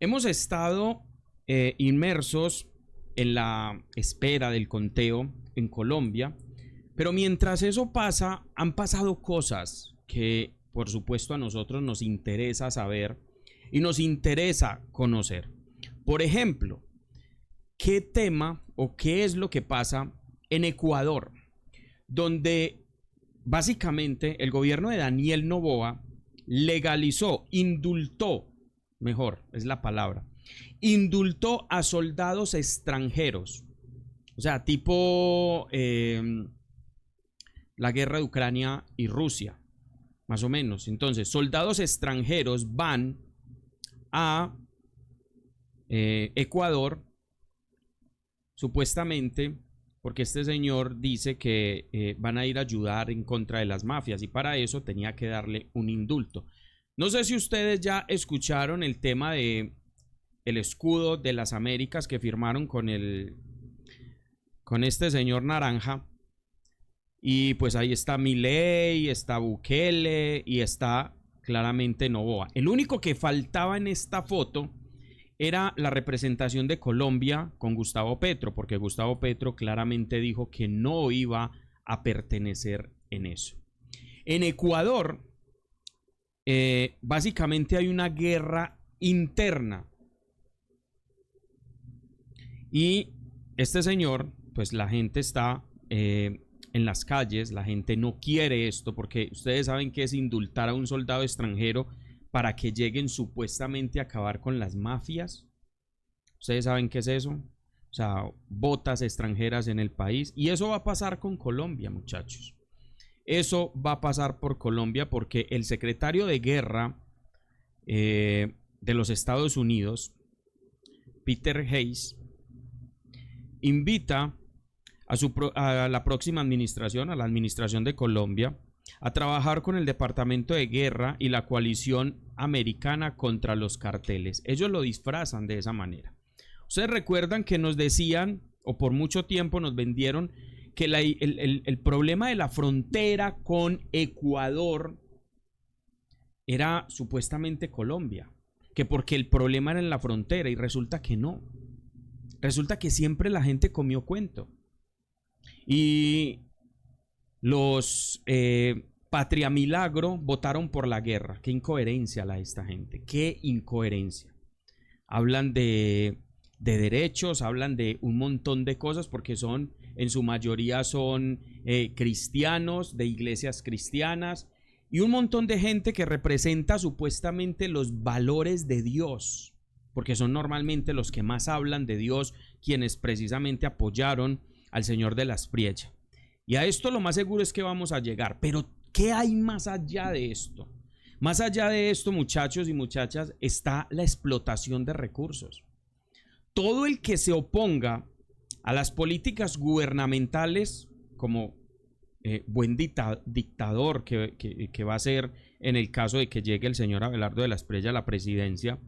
Hemos estado inmersos en la espera del conteo en Colombia, pero mientras eso pasa, han pasado cosas que por supuesto a nosotros nos interesa saber y nos interesa conocer. Por ejemplo, ¿qué tema o qué es lo que pasa en Ecuador? Donde básicamente el gobierno de Daniel Noboa legalizó, indultó, mejor es la palabra, indultó a soldados extranjeros. O sea, tipo la guerra de Ucrania y Rusia, más o menos. Entonces, soldados extranjeros van a Ecuador, supuestamente, porque este señor dice que van a ir a ayudar en contra de las mafias y para eso tenía que darle un indulto. No sé si ustedes ya escucharon el tema de el escudo de las Américas que firmaron con este señor naranja. Y pues ahí está Milei, está Bukele y está claramente Noboa. El único que faltaba en esta foto era la representación de Colombia con Gustavo Petro, porque Gustavo Petro claramente dijo que no iba a pertenecer en eso. En Ecuador, básicamente hay una guerra interna. Y este señor, pues la gente está en las calles, la gente no quiere esto, porque ustedes saben que es indultar a un soldado extranjero para que lleguen supuestamente a acabar con las mafias. Ustedes saben qué es eso. O sea, botas extranjeras en el país. Y eso va a pasar con Colombia, muchachos. Eso va a pasar por Colombia porque el secretario de guerra de los Estados Unidos, Peter Hayes, invita a la próxima administración, a la administración de Colombia, a trabajar con el Departamento de Guerra y la coalición americana contra los carteles. Ellos lo disfrazan de esa manera. Ustedes recuerdan que nos decían, o por mucho tiempo nos vendieron, que el problema de la frontera con Ecuador era supuestamente Colombia, que porque el problema era en la frontera, y resulta que no. Resulta que siempre la gente comió cuento. Y los Patria Milagro votaron por la guerra. Qué incoherencia la de esta gente. Qué incoherencia. Hablan de derechos, hablan de un montón de cosas porque son, en su mayoría son cristianos, de iglesias cristianas y un montón de gente que representa supuestamente los valores de Dios, porque son normalmente los que más hablan de Dios, quienes precisamente apoyaron al señor de la Espriella. Y a esto lo más seguro es que vamos a llegar. Pero ¿qué hay más allá de esto? Más allá de esto, muchachos y muchachas, está la explotación de recursos. Todo el que se oponga a las políticas gubernamentales, como buen dictador que va a ser en el caso de que llegue el señor Abelardo de la Espriella a la presidencia,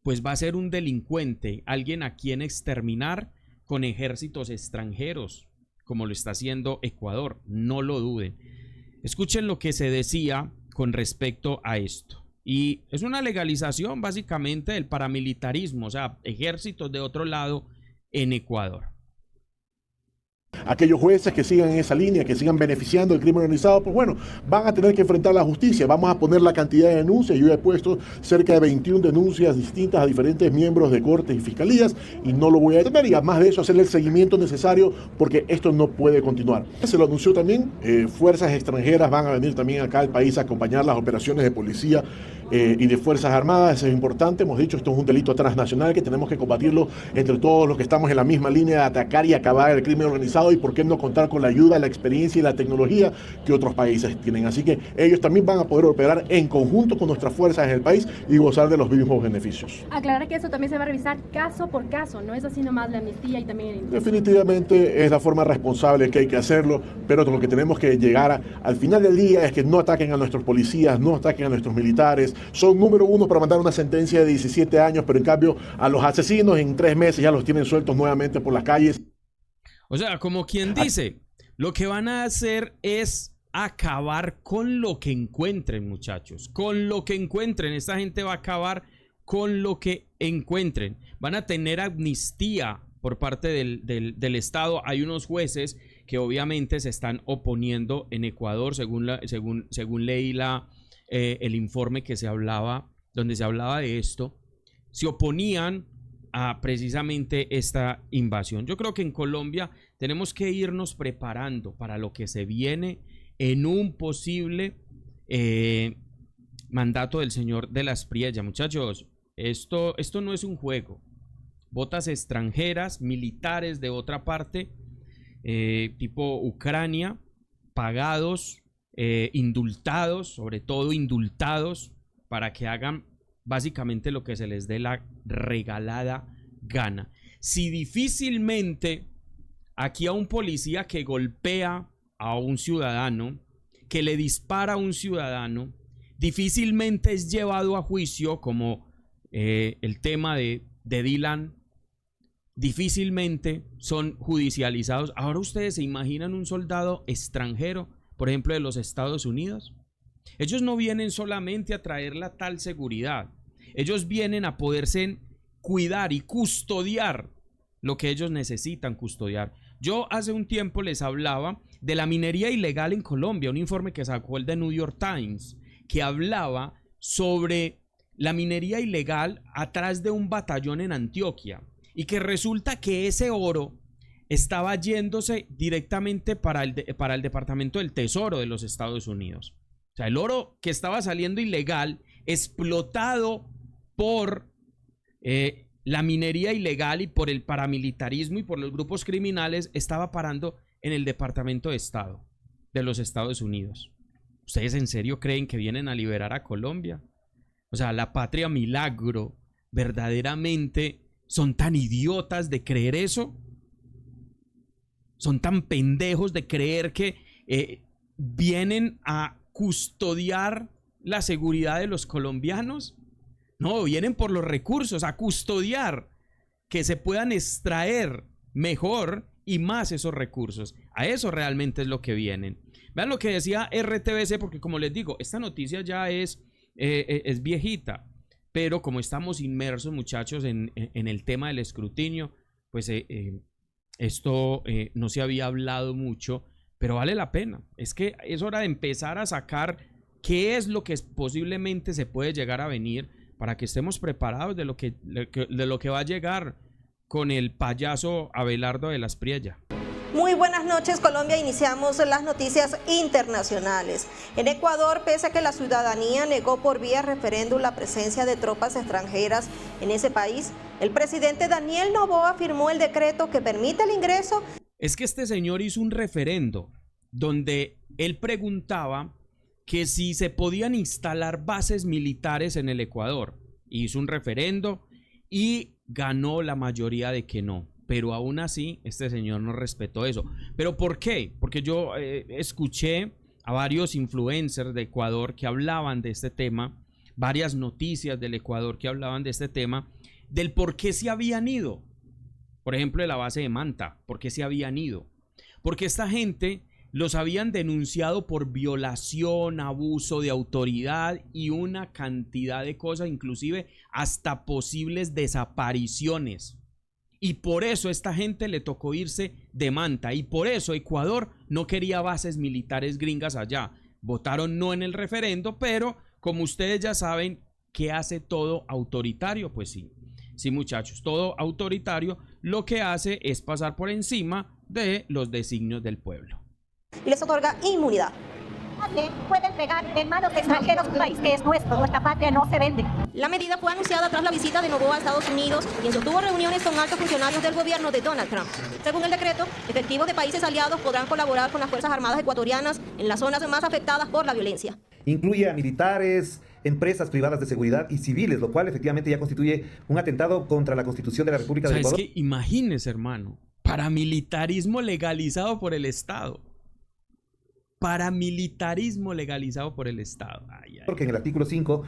pues va a ser un delincuente, alguien a quien exterminar con ejércitos extranjeros, como lo está haciendo Ecuador, no lo duden. Escuchen lo que se decía con respecto a esto. Y es una legalización básicamente del paramilitarismo, o sea, ejércitos de otro lado en Ecuador. Aquellos jueces que sigan en esa línea, que sigan beneficiando el crimen organizado, pues bueno, van a tener que enfrentar la justicia. Vamos a poner la cantidad de denuncias. Yo he puesto cerca de 21 denuncias distintas a diferentes miembros de cortes y fiscalías y no lo voy a detener. Y además de eso, hacerle el seguimiento necesario porque esto no puede continuar. Se lo anunció también, fuerzas extranjeras van a venir también acá al país a acompañar las operaciones de policía y de Fuerzas Armadas. Eso es importante. Hemos dicho, esto es un delito transnacional que tenemos que combatirlo entre todos los que estamos en la misma línea de atacar y acabar el crimen organizado, y por qué no contar con la ayuda, la experiencia y la tecnología que otros países tienen. Así que ellos también van a poder operar en conjunto con nuestras fuerzas en el país y gozar de los mismos beneficios. Aclarar que eso también se va a revisar caso por caso, no es así nomás la amnistía y también el indulto. Definitivamente es la forma responsable que hay que hacerlo, pero lo que tenemos que llegar al final del día es que no ataquen a nuestros policías, no ataquen a nuestros militares. Son número uno para mandar una sentencia de 17 años, pero en cambio a los asesinos en 3 meses ya los tienen sueltos nuevamente por las calles. O sea, como quien dice, lo que van a hacer es acabar con lo que encuentren, muchachos. Con lo que encuentren, esta gente va a acabar con lo que encuentren. Van a tener amnistía por parte del Estado. Hay unos jueces que obviamente se están oponiendo en Ecuador, según leí el informe que donde se hablaba de esto, se oponían a precisamente esta invasión. Yo creo que en Colombia tenemos que irnos preparando para lo que se viene en un posible mandato del señor de la Espriella. Muchachos, esto no es un juego. Botas extranjeras, militares de otra parte, tipo Ucrania, pagados, indultados, sobre todo indultados, para que hagan básicamente lo que se les dé la regalada gana. Si difícilmente aquí a un policía que golpea a un ciudadano, que le dispara a un ciudadano, difícilmente es llevado a juicio, como el tema de Dylan, difícilmente son judicializados. Ahora ustedes se imaginan un soldado extranjero, por ejemplo de los Estados Unidos. Ellos no vienen solamente a traer la tal seguridad, ellos vienen a poderse cuidar y custodiar lo que ellos necesitan custodiar. Yo hace un tiempo les hablaba de la minería ilegal en Colombia, un informe que sacó el The New York Times, que hablaba sobre la minería ilegal atrás de un batallón en Antioquia, y que resulta que ese oro estaba yéndose directamente para el Departamento del Tesoro de los Estados Unidos. O sea, el oro que estaba saliendo ilegal, explotado por la minería ilegal y por el paramilitarismo y por los grupos criminales, estaba parando en el Departamento de Estado de los Estados Unidos. ¿Ustedes en serio creen que vienen a liberar a Colombia? O sea, la patria milagro, verdaderamente son tan idiotas de creer eso. Son tan pendejos de creer que vienen a custodiar la seguridad de los colombianos. No, vienen por los recursos, a custodiar que se puedan extraer mejor y más esos recursos. A eso realmente es lo que vienen. Vean lo que decía RTBC, porque como les digo, esta noticia ya es viejita, pero como estamos inmersos, muchachos, en el tema del escrutinio, pues esto no se había hablado mucho, pero vale la pena. Es que es hora de empezar a sacar qué es lo que posiblemente se puede llegar a venir, para que estemos preparados de lo que va a llegar con el payaso Abelardo de la Espriella. Muy buenas noches, Colombia. Iniciamos las noticias internacionales. En Ecuador, pese a que la ciudadanía negó por vía referéndum la presencia de tropas extranjeras en ese país, el presidente Daniel Noboa firmó el decreto que permite el ingreso. Es que este señor hizo un referendo donde él preguntaba que si se podían instalar bases militares en el Ecuador. Hizo un referendo y ganó la mayoría de que no. Pero aún así, este señor no respetó eso. ¿Pero por qué? Porque yo escuché a varios influencers de Ecuador que hablaban de este tema, varias noticias del Ecuador que hablaban de este tema, del por qué se habían ido. Por ejemplo, de la base de Manta, ¿por qué se habían ido? Porque esta gente los habían denunciado por violación, abuso de autoridad y una cantidad de cosas, inclusive hasta posibles desapariciones. Y por eso esta gente le tocó irse de Manta, y por eso Ecuador no quería bases militares gringas allá. Votaron no en el referendo, pero como ustedes ya saben, ¿qué hace todo autoritario? Pues sí muchachos, todo autoritario lo que hace es pasar por encima de los designios del pueblo. Y les otorga inmunidad. Nadie puede entregar en manos de extranjeros un país que es nuestro. Nuestra patria no se vende. La medida fue anunciada tras la visita de Noboa a Estados Unidos y sostuvo reuniones con altos funcionarios del gobierno de Donald Trump. Según el decreto, efectivos de países aliados podrán colaborar con las Fuerzas Armadas ecuatorianas en las zonas más afectadas por la violencia. Incluye a militares, empresas privadas de seguridad y civiles, lo cual efectivamente ya constituye un atentado contra la Constitución de la República de Ecuador. Es que imagínese, hermano, paramilitarismo legalizado por el Estado. Paramilitarismo legalizado por el Estado. Porque en el artículo 5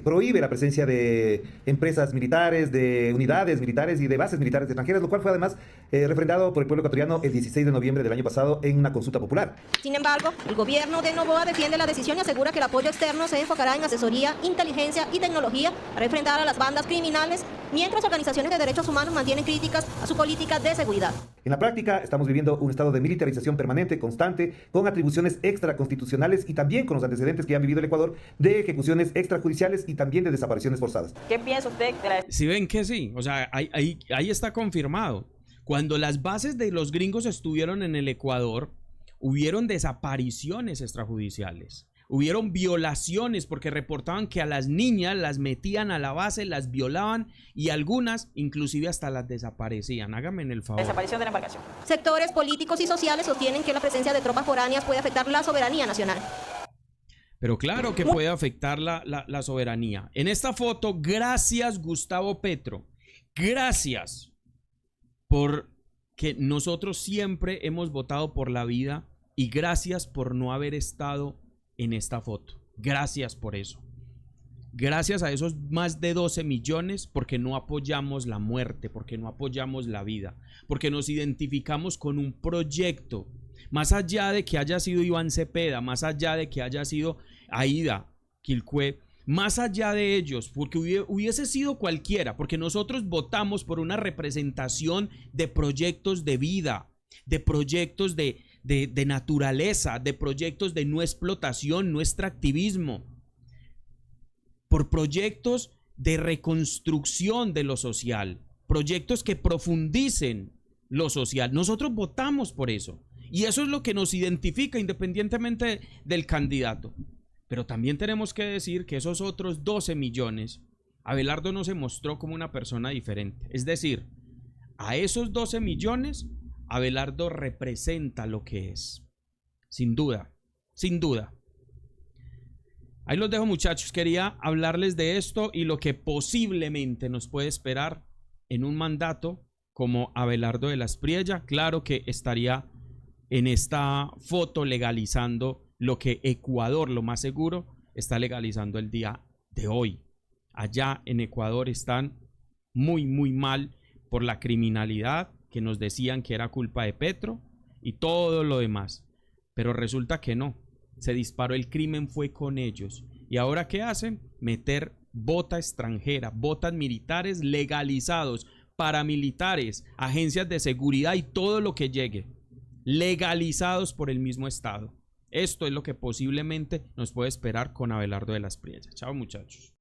prohíbe la presencia de empresas militares, de unidades militares y de bases militares extranjeras, lo cual fue además refrendado por el pueblo ecuatoriano el 16 de noviembre del año pasado en una consulta popular. Sin embargo, el gobierno de Noboa defiende la decisión y asegura que el apoyo externo se enfocará en asesoría, inteligencia y tecnología para enfrentar a las bandas criminales, mientras organizaciones de derechos humanos mantienen críticas a su política de seguridad. En la práctica, estamos viviendo un estado de militarización permanente, constante, con atribuciones extraconstitucionales y también con los antecedentes que han vivido el Ecuador de ejecuciones extrajudiciales y también de desapariciones forzadas. ¿Qué piensa usted de la... Si ven que sí, o sea, ahí está confirmado. Cuando las bases de los gringos estuvieron en el Ecuador, hubieron desapariciones extrajudiciales. Hubieron violaciones porque reportaban que a las niñas las metían a la base, las violaban y algunas inclusive hasta las desaparecían. Háganme el favor. desaparición de la embarcación? Sectores políticos y sociales sostienen que la presencia de tropas foráneas puede afectar la soberanía nacional. Pero claro que puede afectar la soberanía. En esta foto, gracias Gustavo Petro. Gracias porque nosotros siempre hemos votado por la vida y gracias por no haber estado en esta foto. Gracias por eso. Gracias a esos más de 12 millones porque no apoyamos la muerte, porque no apoyamos la vida, porque nos identificamos con un proyecto. Más allá de que haya sido Iván Cepeda, más allá de que haya sido Aida Quilcue, más allá de ellos, porque hubiese sido cualquiera, porque nosotros votamos por una representación de proyectos de vida, de proyectos de naturaleza, de proyectos de no explotación, no extractivismo, por proyectos de reconstrucción de lo social, proyectos que profundicen lo social. Nosotros votamos por eso y eso es lo que nos identifica independientemente del candidato. Pero también tenemos que decir que esos otros 12 millones, Abelardo no se mostró como una persona diferente. Es decir, a esos 12 millones Abelardo representa lo que es, sin duda, sin duda. Ahí los dejo, muchachos. Quería hablarles de esto y lo que posiblemente nos puede esperar en un mandato como Abelardo de la Espriella. Claro que estaría en esta foto legalizando lo que Ecuador, lo más seguro, está legalizando el día de hoy. Allá en Ecuador están muy, muy mal por la criminalidad que nos decían que era culpa de Petro y todo lo demás. Pero resulta que no. Se disparó el crimen, fue con ellos. ¿Y ahora qué hacen? Meter bota extranjera, botas militares legalizados, paramilitares, agencias de seguridad y todo lo que llegue. Legalizados por el mismo Estado. Esto es lo que posiblemente nos puede esperar con Abelardo de la Espriella. Chao, muchachos.